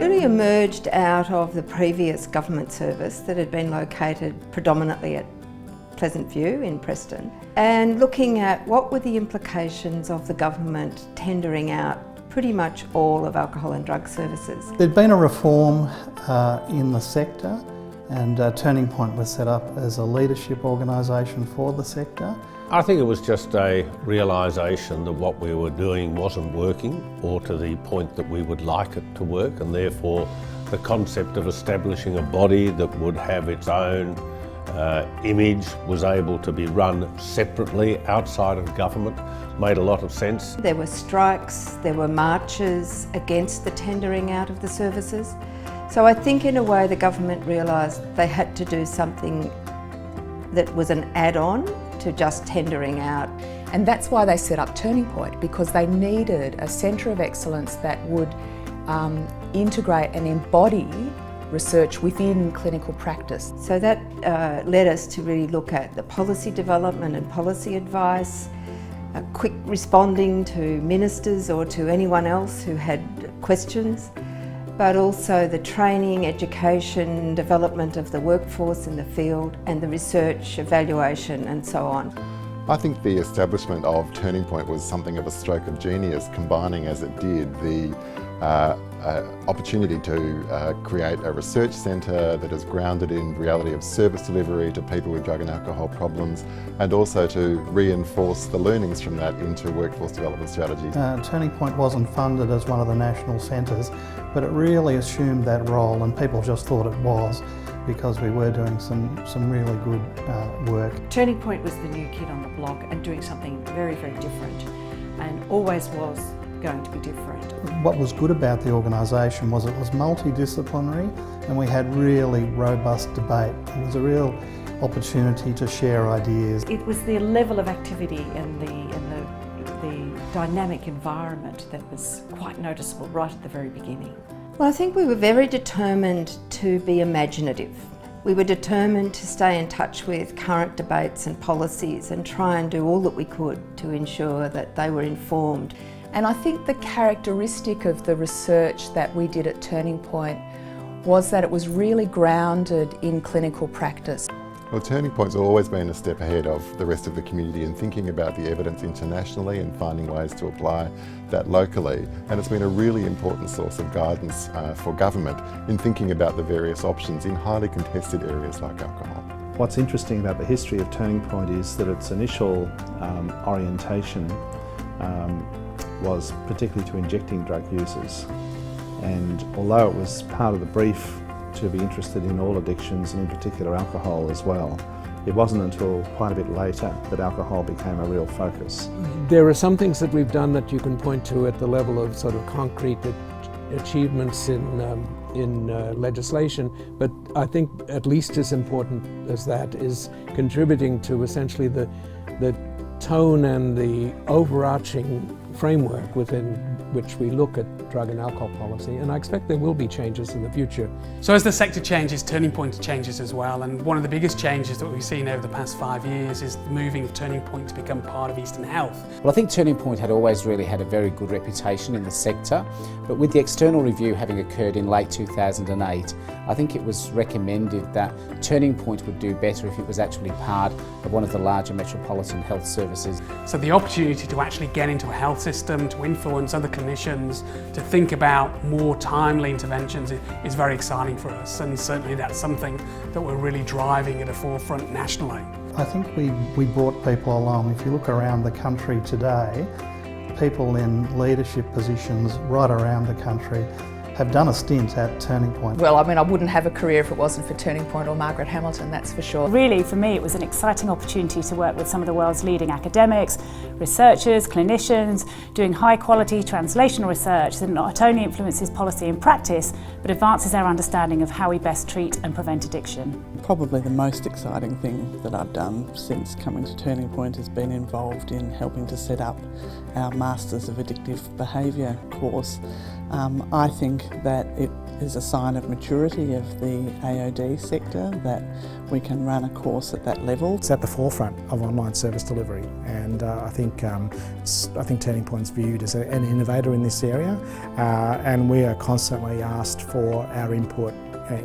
really emerged out of the previous government service that had been located predominantly at Pleasant View in Preston, and looking at what were the implications of the government tendering out pretty much all of alcohol and drug services. There'd been a reform in the sector, and Turning Point was set up as a leadership organisation for the sector. I think it was just a realisation that what we were doing wasn't working, or to the point that we would like it to work, and therefore the concept of establishing a body that would have its own image, was able to be run separately outside of government, made a lot of sense. There were strikes, there were marches against the tendering out of the services. So I think in a way the government realised they had to do something that was an add-on to just tendering out. And that's why they set up Turning Point, because they needed a centre of excellence that would integrate and embody research within clinical practice. So that led us to really look at the policy development and policy advice, quick responding to ministers or to anyone else who had questions, but also the training, education, development of the workforce in the field, and the research, evaluation and so on. I think the establishment of Turning Point was something of a stroke of genius, combining as it did the opportunity to create a research centre that is grounded in reality of service delivery to people with drug and alcohol problems, and also to reinforce the learnings from that into workforce development strategies. Turning Point wasn't funded as one of the national centres, but it really assumed that role, and people just thought it was, because we were doing some really good work. Turning Point was the new kid on the block and doing something very, very different, and always was going to be different. What was good about the organisation was it was multidisciplinary, and we had really robust debate. It was a real opportunity to share ideas. It was the level of activity and the dynamic environment that was quite noticeable right at the very beginning. Well, I think we were very determined to be imaginative. We were determined to stay in touch with current debates and policies and try and do all that we could to ensure that they were informed. And I think the characteristic of the research that we did at Turning Point was that it was really grounded in clinical practice. Well, Turning Point's always been a step ahead of the rest of the community in thinking about the evidence internationally and finding ways to apply that locally. And it's been a really important source of guidance for government in thinking about the various options in highly contested areas like alcohol. What's interesting about the history of Turning Point is that its initial orientation was particularly to injecting drug users, and although it was part of the brief to be interested in all addictions and in particular alcohol as well, it wasn't until quite a bit later that alcohol became a real focus. There are some things that we've done that you can point to at the level of sort of concrete achievements in legislation, but I think at least as important as that is contributing to essentially the tone and the overarching framework within which we look at drug and alcohol policy, and I expect there will be changes in the future. So as the sector changes, Turning Point changes as well, and one of the biggest changes that we've seen over the past 5 years is moving Turning Point to become part of Eastern Health. Well, I think Turning Point had always really had a very good reputation in the sector, but with the external review having occurred in late 2008, I think it was recommended that Turning Point would do better if it was actually part of one of the larger metropolitan health services. So the opportunity to actually get into a health system, to influence other clinicians, to think about more timely interventions is very exciting for us, and certainly that's something that we're really driving at a forefront nationally. I think we brought people along. If you look around the country today, people in leadership positions right around the country have done a stint at Turning Point. Well, I mean, I wouldn't have a career if it wasn't for Turning Point or Margaret Hamilton, that's for sure. Really, for me, it was an exciting opportunity to work with some of the world's leading academics, researchers, clinicians, doing high-quality translational research that not only influences policy and practice, but advances our understanding of how we best treat and prevent addiction. Probably the most exciting thing that I've done since coming to Turning Point has been involved in helping to set up our Masters of Addictive Behaviour course. I think that it is a sign of maturity of the AOD sector that we can run a course at that level. It's at the forefront of online service delivery, and I think Turning Point's viewed as an innovator in this area, and we are constantly asked for our input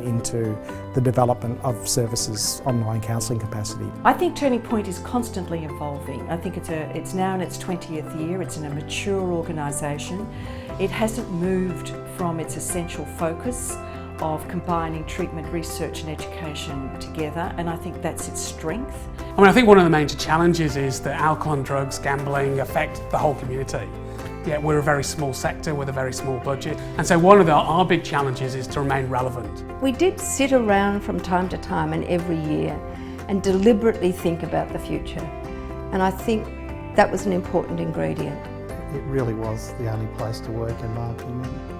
into the development of services online counselling capacity. I think Turning Point is constantly evolving. I think it's now in its 20th year, it's in a mature organisation. It hasn't moved from its essential focus of combining treatment, research and education together, and I think that's its strength. I mean, I think one of the major challenges is that alcohol and drugs, gambling affect the whole community. Yet we're a very small sector with a very small budget, and so one of our big challenges is to remain relevant. We did sit around from time to time and every year and deliberately think about the future, and I think that was an important ingredient. It really was the only place to work, in my opinion.